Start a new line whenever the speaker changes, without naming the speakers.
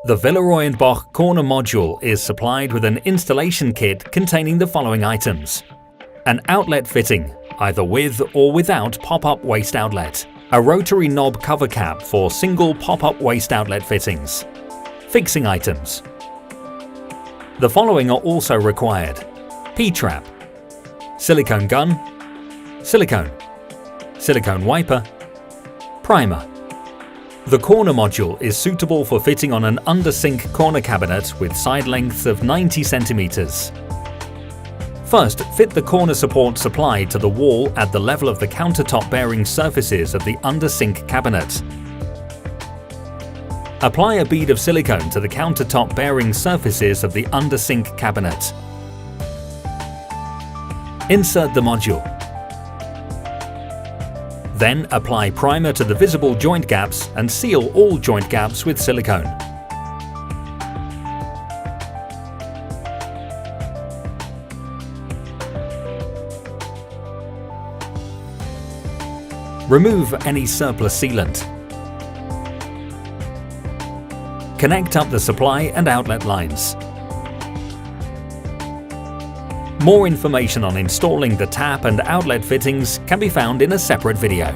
The Villeroy Boch corner module is supplied with an installation kit containing the following items: an outlet fitting, either with or without pop-up waste outlet, a rotary knob cover cap for single pop-up waste outlet fittings, fixing items. The following are also required: P-trap, silicone gun, silicone wiper, primer. The corner module is suitable for fitting on an under-sink corner cabinet with side lengths of 90 centimeters. First, fit the corner support supply to the wall at the level of the countertop bearing surfaces of the under-sink cabinet. Apply a bead of silicone to the countertop bearing surfaces of the under-sink cabinet. Insert the module. Then apply primer to the visible joint gaps and seal all joint gaps with silicone. Remove any surplus sealant. Connect up the supply and outlet lines. More information on installing the tap and outlet fittings can be found in a separate video.